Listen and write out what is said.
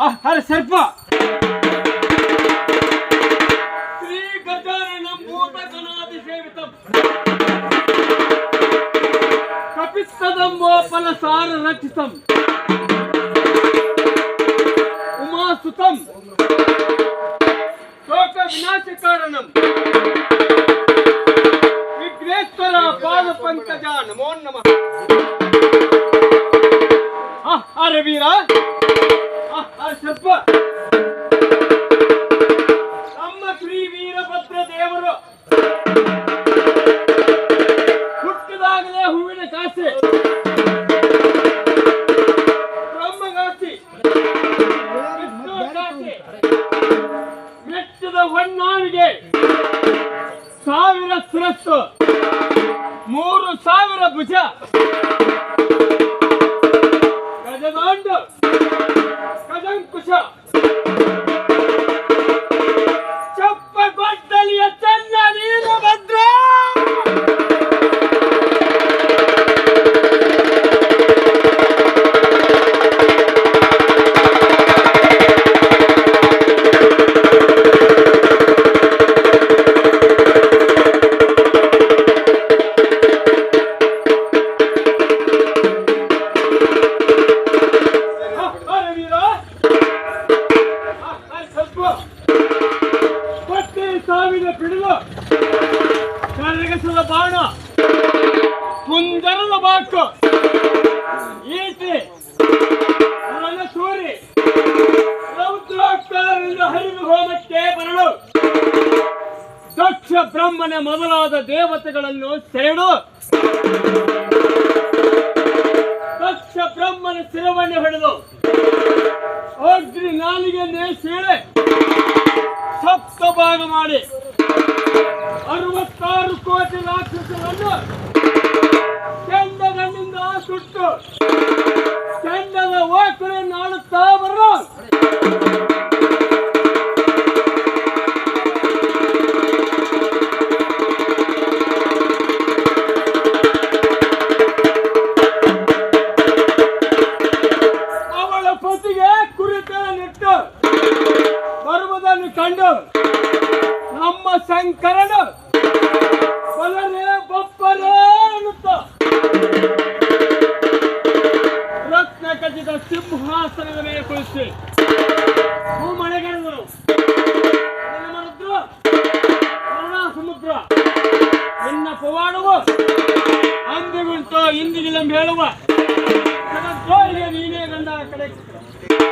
ಅರೆ ಸರ್ಪ ಶ್ರೀ ಗಜಾನನಂ ಭೂತಗಣಾದಿ ಸೇವಿತಂ ಕಪಿತ್ತದಂ ಫಲಸಾರ ರಚಿತಂ ಉಮಾಸುತಂ ಶೋಕ ವಿನಾಶ ಕಾರಣಂ ವಿಘ್ನೇಶ್ವರ ಪಾದ ಪಂಕಜ ನಮೋ ನಮಃ. ಅರೆ ವೀರ ಅರೆ ಸರ್ಪ ನಮ್ಮ ಶ್ರೀ ವೀರಭದ್ರ ದೇವರು ಹುಟ್ಟಿದಾಗಲೇ ಹೂವಿನ ಕಾಸೆ ಬ್ರಹ್ಮಗಾಸಿ ವಿಷ್ಣು ಕಾಸೆ ಮೆಚ್ಚದ ಹೊನ್ನಾಳಿಗೆ 1000 ಶಿರಸ್ಸು 3000 ಭುಜ ಗಜದಾಂಡು ಗಜಂಕುಶ ಚಪ್ಪಗೊಡ್ಡಲಿಯ ಚನ್ನ ವೀರಭದ್ರ ಸಾವಿನ ಪಿಡಿದು ಕರಗಸದ ಬಾಣ ಕುಂದರದ ಬಾಕು ಈಟಿ ಸೂರಿ ರೌದ್ರಾಕಾರದಿಂದ ಹರಿದು ಹೋಮಕ್ಕೆ ಬರಲು ದಕ್ಷ ಬ್ರಹ್ಮನ ಮೊದಲಾದ ದೇವತೆಗಳನ್ನು ಸೆಳೆದು ದಕ್ಷ ಬ್ರಹ್ಮನ ಶಿರವನ್ನು ಹಿಡಿದು ಅಗ್ನಿ ನಾಲಿಗೆಯನ್ನೇ ಸೀಳೆ ಸಪ್ತ ಭಾಗ ಮಾಡಿ 66 ಕೋಟಿ ರಾಕ್ಷಸರನ್ನು ಕೆಂಡದಿಂದ ಸುಟ್ಟು ಕೆಂಡದ ಓಕುರನ್ನು ಆಡುತ್ತಾ ಬರೋ ಅವಳ ಪತಿಗೆ ಕುರಿತನಿಟ್ಟು ಬರುವುದನ್ನು ಕಂಡು ನಮ್ಮ ಶಂಕರನು ಬಲರೇ ಬಪ್ಪರೇ ಅನ್ನುತ್ತ ರತ್ನ ಖಚಿತ ಸಿಂಹಾಸನದ ಮೇಲೆ ಕುಳಿಸಿ ಭೂಮಳೆಗರೆದರು ರುದ್ರ ಕರುಣಾ ಸಮುದ್ರ ನಿನ್ನ ಪವಾಡವು ಅಂದಿಗುಂಟು ಇಂದಿಗಿಲಂ ಹೇಳುವ ಜಗದ್ರೋಹಿಗೆ ನೀನೇ ಗಂಡ ಕಡೆ